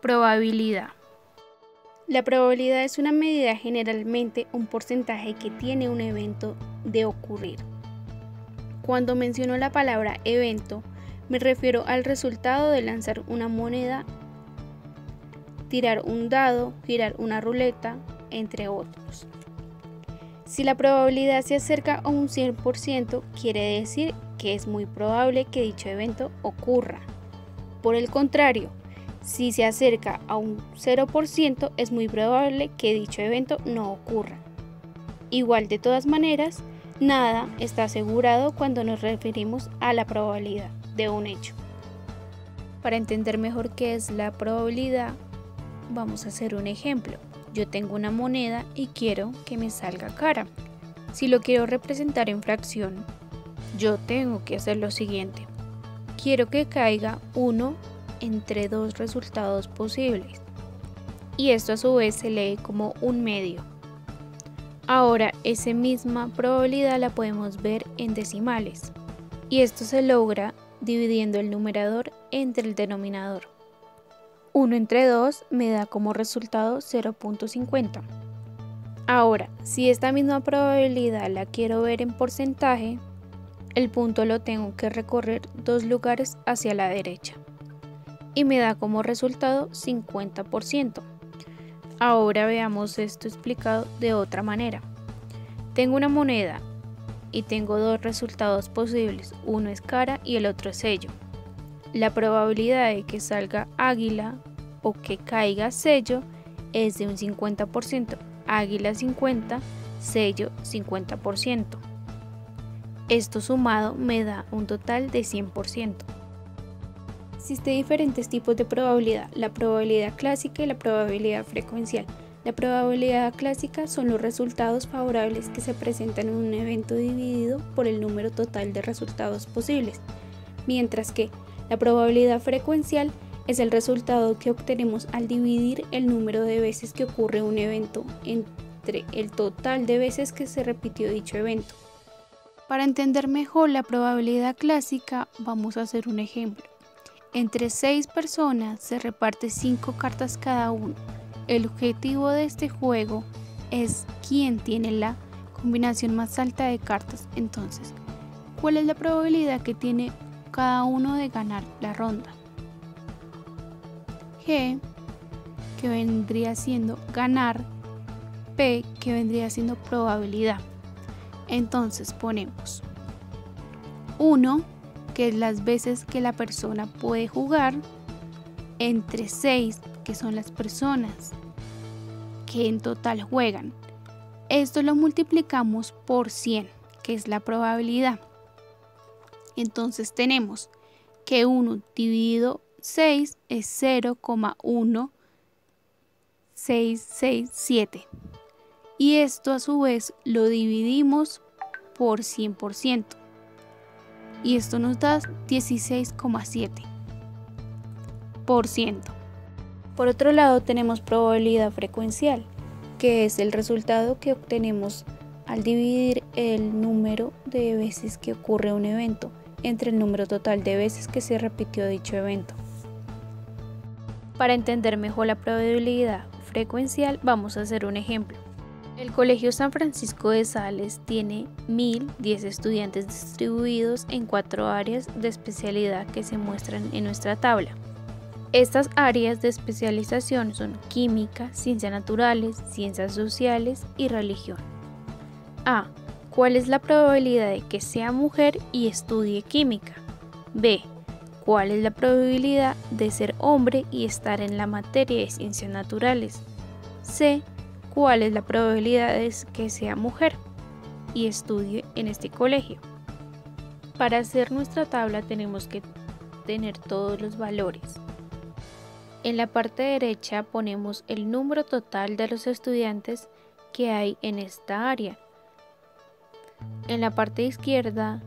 Probabilidad. La probabilidad es una medida, generalmente un porcentaje que tiene un evento de ocurrir. Cuando menciono la palabra evento, me refiero al resultado de lanzar una moneda, tirar un dado, girar una ruleta, entre otros. Si la probabilidad se acerca a un 100%, quiere decir que es muy probable que dicho evento ocurra. Por el contrario, si se acerca a un 0%, es muy probable que dicho evento no ocurra. Igual, de todas maneras, nada está asegurado cuando nos referimos a la probabilidad de un hecho. Para entender mejor qué es la probabilidad, vamos a hacer un ejemplo. Yo tengo una moneda y quiero que me salga cara. Si lo quiero representar en fracción, yo tengo que hacer lo siguiente. Quiero que caiga 1 entre dos resultados posibles, y esto a su vez se lee como un medio. Ahora, esa misma probabilidad la podemos ver en decimales, y esto se logra dividiendo el numerador entre el denominador. 1 entre 2 me da como resultado 0.50. Ahora, si esta misma probabilidad la quiero ver en porcentaje, el punto lo tengo que recorrer 2 lugares hacia la derecha, y me da como resultado 50%. Ahora veamos esto explicado de otra manera. Tengo una moneda y tengo dos resultados posibles, uno es cara y el otro es sello. La probabilidad de que salga águila o que caiga sello es de un 50%, águila 50, sello 50%. Esto sumado me da un total de 100%. Existen diferentes tipos de probabilidad, la probabilidad clásica y la probabilidad frecuencial. La probabilidad clásica son los resultados favorables que se presentan en un evento dividido por el número total de resultados posibles, mientras que la probabilidad frecuencial es el resultado que obtenemos al dividir el número de veces que ocurre un evento entre el total de veces que se repitió dicho evento. Para entender mejor la probabilidad clásica, vamos a hacer un ejemplo. Entre 6 personas se reparte 5 cartas cada uno. El objetivo de este juego es quién tiene la combinación más alta de cartas. Entonces, ¿cuál es la probabilidad que tiene cada uno de ganar la ronda? G, que vendría siendo ganar, P, que vendría siendo probabilidad. Entonces ponemos 1, que es las veces que la persona puede jugar, entre 6, que son las personas que en total juegan. Esto lo multiplicamos por 100, que es la probabilidad. Entonces tenemos que 1 dividido 6 es 0,1667. Y esto a su vez lo dividimos por 100%. Y esto nos da 16,7%. Por otro lado tenemos probabilidad frecuencial, que es el resultado que obtenemos al dividir el número de veces que ocurre un evento entre el número total de veces que se repitió dicho evento. Para entender mejor la probabilidad frecuencial, vamos a hacer un ejemplo. El Colegio San Francisco de Sales tiene 1010 estudiantes distribuidos en 4 áreas de especialidad que se muestran en nuestra tabla. Estas áreas de especialización son química, ciencias naturales, ciencias sociales y religión. A. ¿Cuál es la probabilidad de que sea mujer y estudie química? B. ¿Cuál es la probabilidad de ser hombre y estar en la materia de ciencias naturales? C. ¿Cuál es la probabilidad de que sea mujer y estudie en este colegio? Para hacer nuestra tabla tenemos que tener todos los valores. En la parte derecha ponemos el número total de los estudiantes que hay en esta área. En la parte izquierda,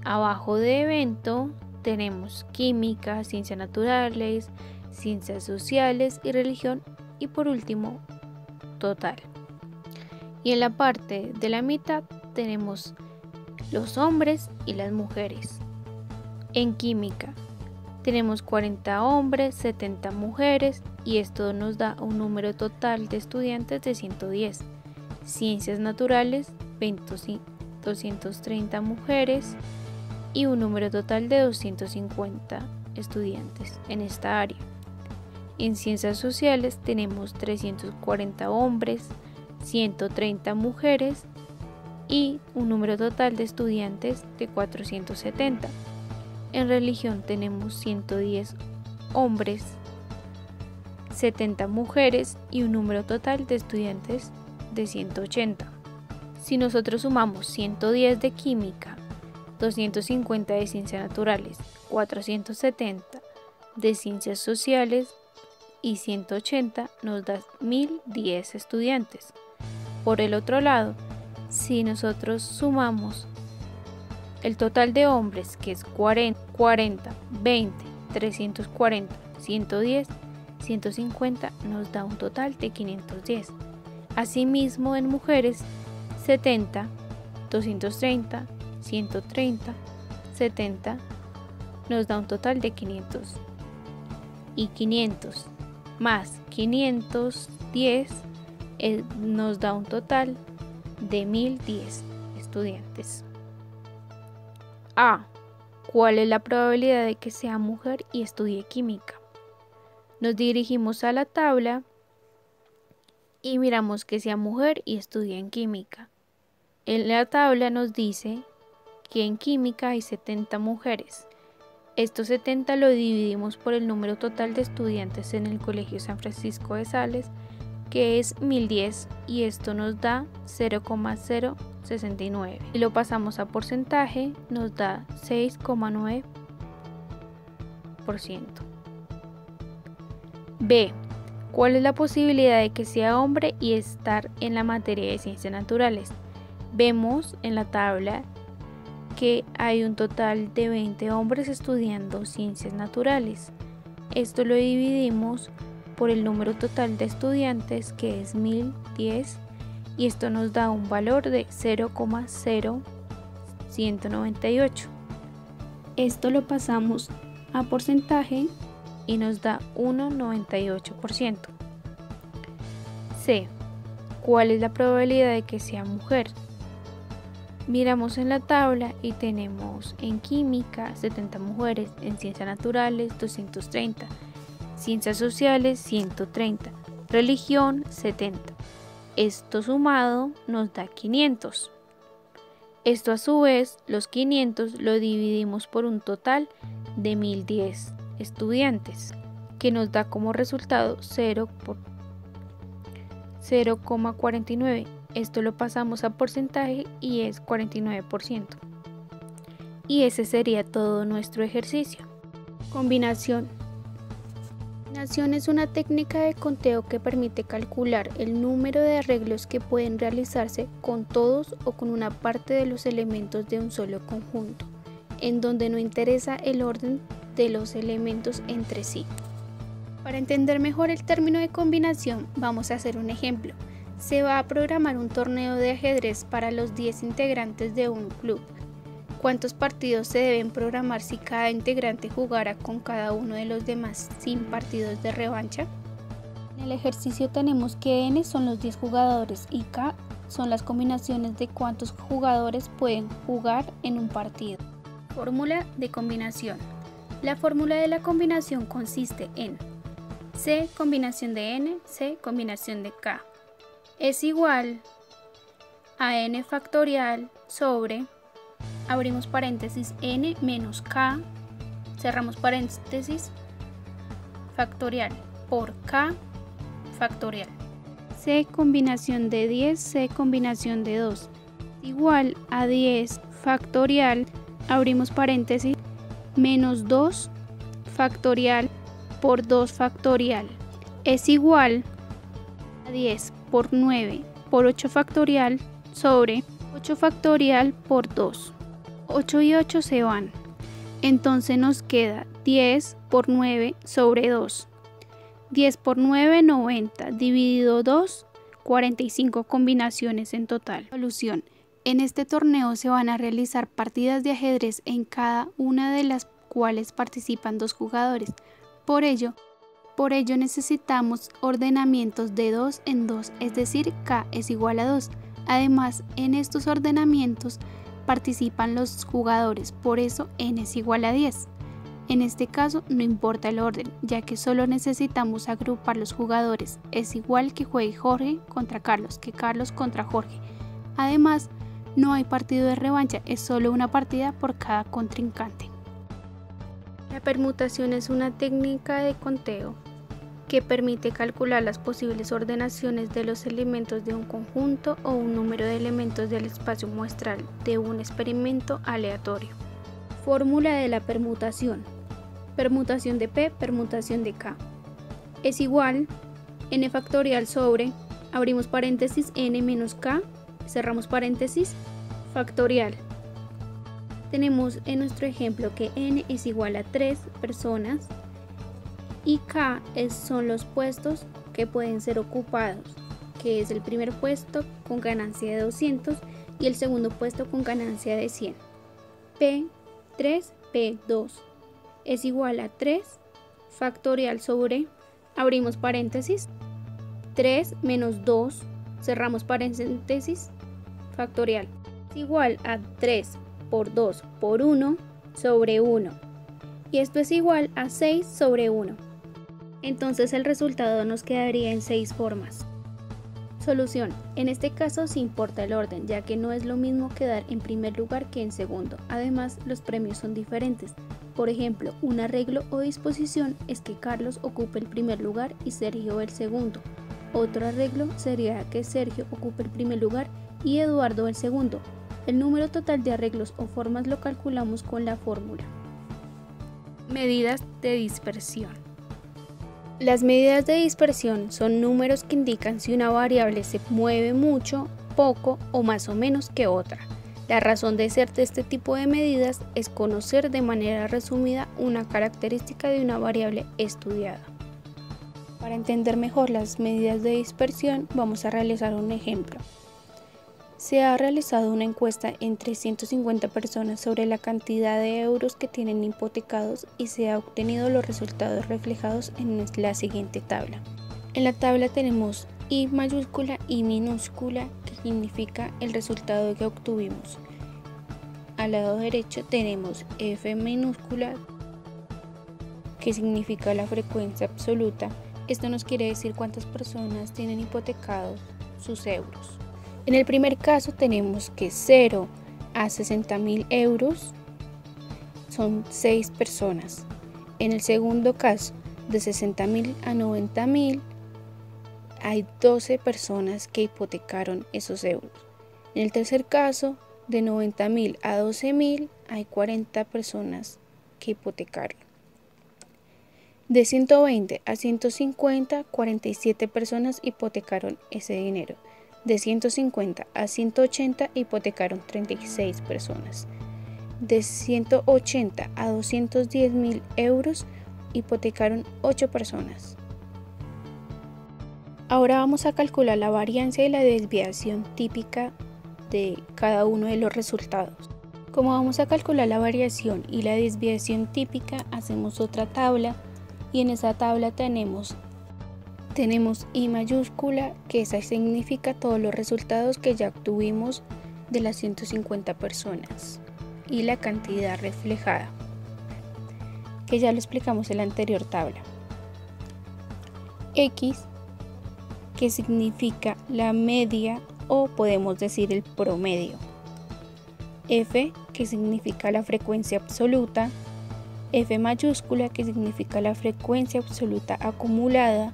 abajo de evento, tenemos química, ciencias naturales, ciencias sociales y religión, y por último, total. Y en la parte de la mitad tenemos los hombres y las mujeres. En química, tenemos 40 hombres, 70 mujeres y esto nos da un número total de estudiantes de 110. Ciencias naturales, 230 mujeres y un número total de 250 estudiantes en esta área. En ciencias sociales tenemos 340 hombres, 130 mujeres y un número total de estudiantes de 470. En religión tenemos 110 hombres, 70 mujeres y un número total de estudiantes de 180. Si nosotros sumamos 110 de química, 250 de ciencias naturales, 470 de ciencias sociales y 180 nos da 1010 estudiantes. Por el otro lado, si nosotros sumamos el total de hombres, que es 40, 20, 340, 110, 150, nos da un total de 510. Asimismo, en mujeres, 70, 230, 130, 70, nos da un total de 500. Y 500 más 510 nos da un total de 1010 estudiantes. A. ¿Cuál es la probabilidad de que sea mujer y estudie química? Nos dirigimos a la tabla y miramos que sea mujer y estudie en química. En la tabla nos dice que en química hay 70 mujeres. Estos 70 lo dividimos por el número total de estudiantes en el Colegio San Francisco de Sales, que es 1010, y esto nos da 0,069. Si lo pasamos a porcentaje, nos da 6,9%. B. ¿Cuál es la posibilidad de que sea hombre y estar en la materia de ciencias naturales? Vemos en la tabla que hay un total de 20 hombres estudiando ciencias naturales. Esto lo dividimos por el número total de estudiantes, que es 1010, y esto nos da un valor de 0,0198. Esto lo pasamos a porcentaje y nos da 1,98%. C. ¿Cuál es la probabilidad de que sea mujer? Miramos en la tabla y tenemos en química 70 mujeres, en ciencias naturales 230, ciencias sociales 130, religión 70. Esto sumado nos da 500. Esto a su vez, los 500 lo dividimos por un total de 1010 estudiantes, que nos da como resultado 0,49. Esto lo pasamos a porcentaje y es 49%. Y ese sería todo nuestro ejercicio. Combinación. Combinación es una técnica de conteo que permite calcular el número de arreglos que pueden realizarse con todos o con una parte de los elementos de un solo conjunto, en donde no interesa el orden de los elementos entre sí. Para entender mejor el término de combinación, vamos a hacer un ejemplo. Se va a programar un torneo de ajedrez para los 10 integrantes de un club. ¿Cuántos partidos se deben programar si cada integrante jugara con cada uno de los demás sin partidos de revancha? En el ejercicio tenemos que N son los 10 jugadores y K son las combinaciones de cuántos jugadores pueden jugar en un partido. Fórmula de combinación. La fórmula de la combinación consiste en C combinación de N, C combinación de K. Es igual a n factorial sobre, abrimos paréntesis, n menos k, cerramos paréntesis, factorial por k factorial. C combinación de 10, C combinación de 2, igual a 10 factorial, abrimos paréntesis, menos 2 factorial por 2 factorial. Es igual a 10 por 9 por 8 factorial sobre 8 factorial por 2. 8 y 8 se van. Entonces nos queda 10 por 9 sobre 2. 10 por 9, 90. Dividido 2, 45 combinaciones en total. Solución. En este torneo se van a realizar partidas de ajedrez en cada una de las cuales participan 2 jugadores. Por ello necesitamos ordenamientos de 2 en 2, es decir, K es igual a 2. Además, en estos ordenamientos participan los jugadores, por eso N es igual a 10. En este caso no importa el orden, ya que solo necesitamos agrupar los jugadores. Es igual que juegue Jorge contra Carlos que Carlos contra Jorge. Además, no hay partido de revancha, es solo una partida por cada contrincante. La permutación es una técnica de conteo que permite calcular las posibles ordenaciones de los elementos de un conjunto o un número de elementos del espacio muestral de un experimento aleatorio. Fórmula de la permutación. Permutación de P, permutación de K. Es igual n factorial sobre, abrimos paréntesis, n menos k, cerramos paréntesis, factorial. Tenemos en nuestro ejemplo que n es igual a 3 personas y k son los puestos que pueden ser ocupados, que es el primer puesto con ganancia de 200 y el segundo puesto con ganancia de 100. P3, P2 es igual a 3 factorial sobre, abrimos paréntesis, 3 menos 2, cerramos paréntesis, factorial. Es igual a 3 por 2 por 1 sobre 1. Y esto es igual a 6 sobre 1. Entonces el resultado nos quedaría en 6 formas. Solución. En este caso sí importa el orden, ya que no es lo mismo quedar en primer lugar que en segundo. Además, los premios son diferentes. Por ejemplo, un arreglo o disposición es que Carlos ocupe el primer lugar y Sergio el segundo. Otro arreglo sería que Sergio ocupe el primer lugar y Eduardo el segundo. El número total de arreglos o formas lo calculamos con la fórmula. Medidas de dispersión. Las medidas de dispersión son números que indican si una variable se mueve mucho, poco o más o menos que otra. La razón de ser de este tipo de medidas es conocer de manera resumida una característica de una variable estudiada. Para entender mejor las medidas de dispersión, vamos a realizar un ejemplo. Se ha realizado una encuesta entre 150 personas sobre la cantidad de euros que tienen hipotecados y se han obtenido los resultados reflejados en la siguiente tabla. En la tabla tenemos I mayúscula y minúscula, que significa el resultado que obtuvimos. Al lado derecho tenemos F minúscula, que significa la frecuencia absoluta. Esto nos quiere decir cuántas personas tienen hipotecados sus euros. En el primer caso tenemos que 0 a 60.000 euros son 6 personas. En el segundo caso, de 60.000 a 90.000, hay 12 personas que hipotecaron esos euros. En el tercer caso, de 90.000 a 12.000, hay 40 personas que hipotecaron. De 120 a 150, 47 personas hipotecaron ese dinero. De 150 a 180 hipotecaron 36 personas. De 180 a 210.000 euros hipotecaron 8 personas. Ahora vamos a calcular la variancia y la desviación típica de cada uno de los resultados. Como vamos a calcular la variación y la desviación típica, hacemos otra tabla y en esa tabla tenemos I mayúscula, que esa significa todos los resultados que ya obtuvimos de las 150 personas, y la cantidad reflejada, que ya lo explicamos en la anterior tabla. X, que significa la media o podemos decir el promedio. F, que significa la frecuencia absoluta. F mayúscula, que significa la frecuencia absoluta acumulada.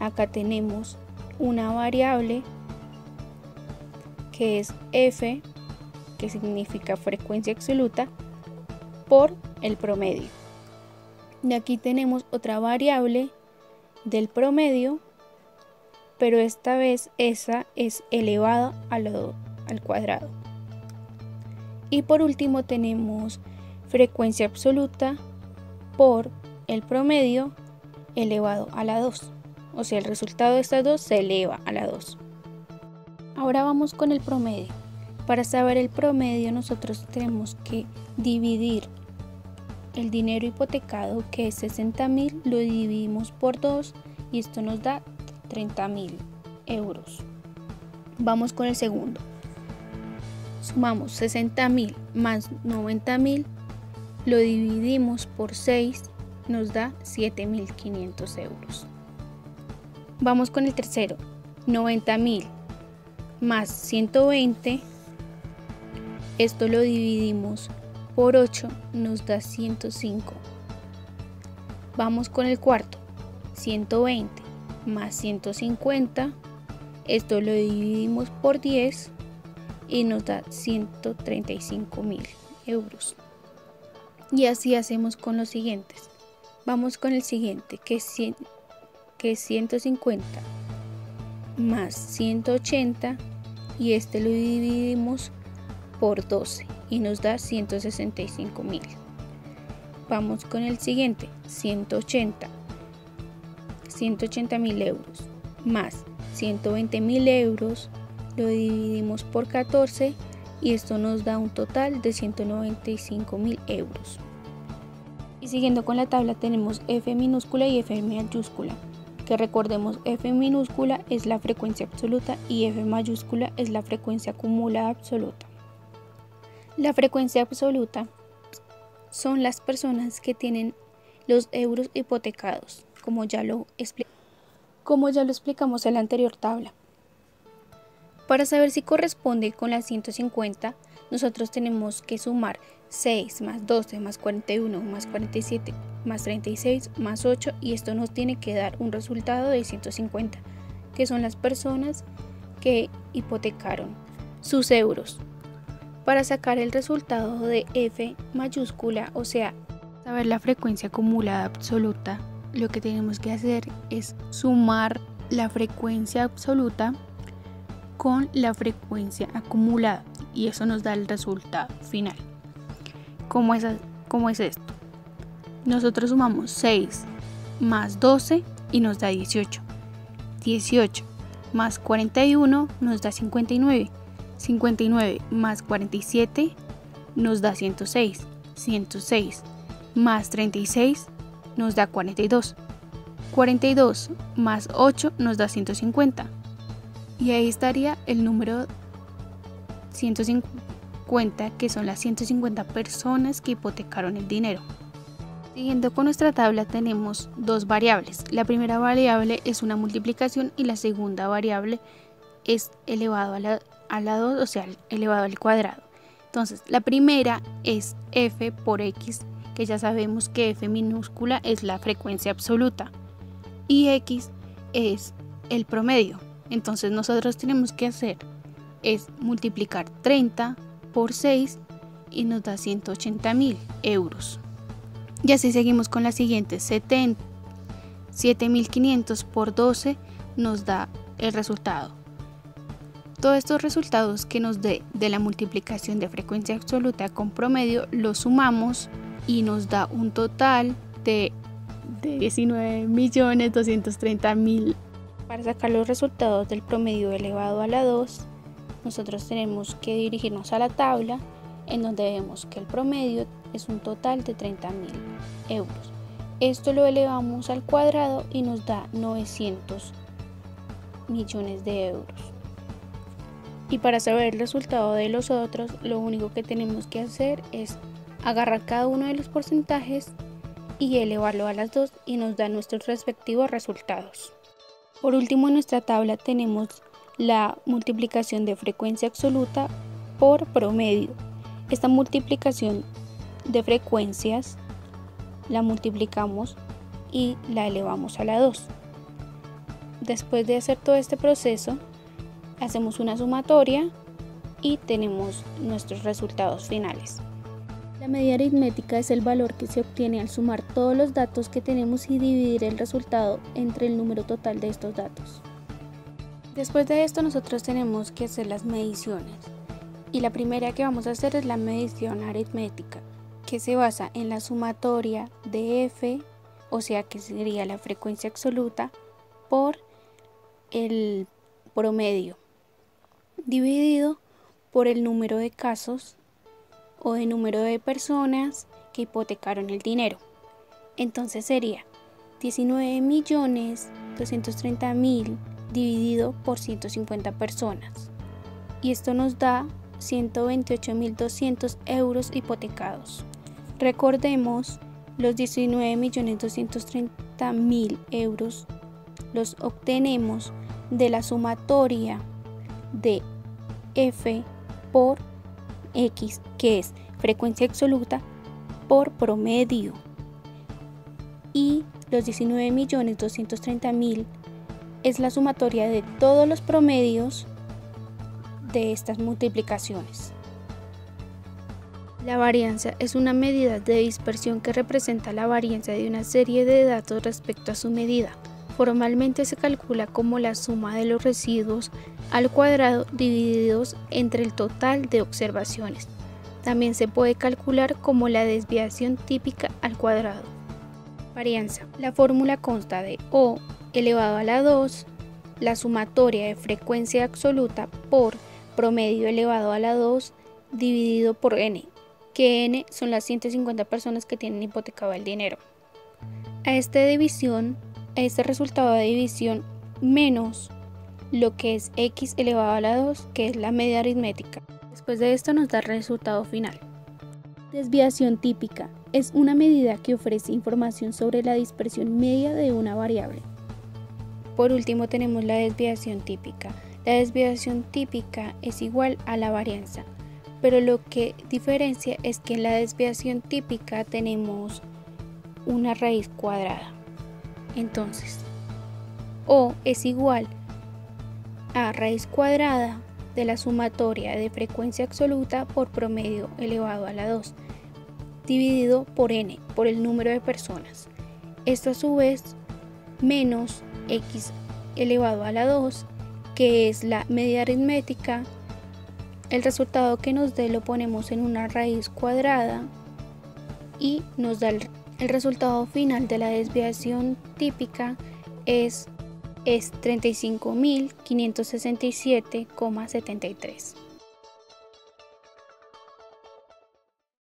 Acá tenemos una variable que es F, que significa frecuencia absoluta, por el promedio. Y aquí tenemos otra variable del promedio, pero esta vez esa es elevada al cuadrado. Y por último tenemos frecuencia absoluta por el promedio elevado a la 2. O sea, el resultado de estas dos se eleva a la 2. Ahora vamos con el promedio. Para saber el promedio nosotros tenemos que dividir el dinero hipotecado, que es 60.000, lo dividimos por 2 y esto nos da 30.000 euros. Vamos con el segundo. Sumamos 60.000 más 90.000, lo dividimos por 6, nos da 7.500 euros. Vamos con el tercero. 90.000 más 120, esto lo dividimos por 8, nos da 105. Vamos con el cuarto. 120 más 150, esto lo dividimos por 10 y nos da 135.000 euros. Y así hacemos con los siguientes. Vamos con el siguiente, que es 150 más 180 y este lo dividimos por 12 y nos da 165.000. Vamos con el siguiente, 180.000 euros más 120.000 euros, lo dividimos por 14 y esto nos da un total de 195.000 euros. Y siguiendo con la tabla tenemos F minúscula y F mayúscula, que recordemos, F minúscula es la frecuencia absoluta y F mayúscula es la frecuencia acumulada absoluta. La frecuencia absoluta son las personas que tienen los euros hipotecados, como ya lo explicamos en la anterior tabla. Para saber si corresponde con la 150, nosotros tenemos que sumar 6 más 12 más 41 más 47 más 36 más 8 y esto nos tiene que dar un resultado de 150, que son las personas que hipotecaron sus euros. Para sacar el resultado de F mayúscula, o sea, saber la frecuencia acumulada absoluta, lo que tenemos que hacer es sumar la frecuencia absoluta con la frecuencia acumulada y eso nos da el resultado final. ¿Cómo es esto? Nosotros sumamos 6 más 12 y nos da 18. 18 más 41 nos da 59. 59 más 47 nos da 106. 106 más 36 nos da 42. 42 más 8 nos da 150. Y ahí estaría el número 150, que son las 150 personas que hipotecaron el dinero. Siguiendo con nuestra tabla tenemos dos variables. La primera variable es una multiplicación y la segunda variable es elevado a la 2, o sea, elevado al cuadrado. Entonces, la primera es f por x, que ya sabemos que f minúscula es la frecuencia absoluta y x es el promedio. Entonces, nosotros tenemos que hacer es multiplicar 30 por 6 y nos da 180.000 euros. Y así seguimos con la siguiente. 7.500 por 12 nos da el resultado. Todos estos resultados que nos dé de la multiplicación de frecuencia absoluta con promedio los sumamos y nos da un total de 19.230.000. Para sacar los resultados del promedio elevado a la 2, nosotros tenemos que dirigirnos a la tabla en donde vemos que el promedio es un total de 30.000 euros. Esto lo elevamos al cuadrado y nos da 900 millones de euros. Y para saber el resultado de los otros, lo único que tenemos que hacer es agarrar cada uno de los porcentajes y elevarlo a las 2 y nos da nuestros respectivos resultados. Por último, en nuestra tabla tenemos la multiplicación de frecuencia absoluta por promedio. Esta multiplicación de frecuencias la multiplicamos y la elevamos a la 2. Después de hacer todo este proceso, hacemos una sumatoria y tenemos nuestros resultados finales. La medida aritmética es el valor que se obtiene al sumar todos los datos que tenemos y dividir el resultado entre el número total de estos datos. Después de esto nosotros tenemos que hacer las mediciones y la primera que vamos a hacer es la medición aritmética, que se basa en la sumatoria de f, o sea que sería la frecuencia absoluta, por el promedio dividido por el número de casos o de número de personas que hipotecaron el dinero. Entonces sería 19.230.000 dividido por 150 personas. Y esto nos da 128.200 euros hipotecados. Recordemos, los 19.230.000 euros los obtenemos de la sumatoria de F por X, que es frecuencia absoluta por promedio. Y los 19.230.000 es la sumatoria de todos los promedios de estas multiplicaciones. La varianza es una medida de dispersión que representa la varianza de una serie de datos respecto a su medida. Formalmente se calcula como la suma de los residuos al cuadrado divididos entre el total de observaciones. También se puede calcular como la desviación típica al cuadrado. Varianza. La fórmula consta de O elevado a la 2, la sumatoria de frecuencia absoluta por promedio elevado a la 2 dividido por n, que n son las 150 personas que tienen hipotecado el dinero. A este resultado de división menos lo que es x elevado a la 2, que es la media aritmética. Después de esto nos da el resultado final. Desviación típica es una medida que ofrece información sobre la dispersión media de una variable. Por último tenemos la desviación típica. La desviación típica es igual a la varianza, pero lo que diferencia es que en la desviación típica tenemos una raíz cuadrada. Entonces, O es igual a raíz cuadrada de la sumatoria de frecuencia absoluta por promedio elevado a la 2, dividido por n, por el número de personas. Esto a su vez menos x elevado a la 2, que es la media aritmética. El resultado que nos dé lo ponemos en una raíz cuadrada y nos da el resultado final de la desviación típica es 35.567,73.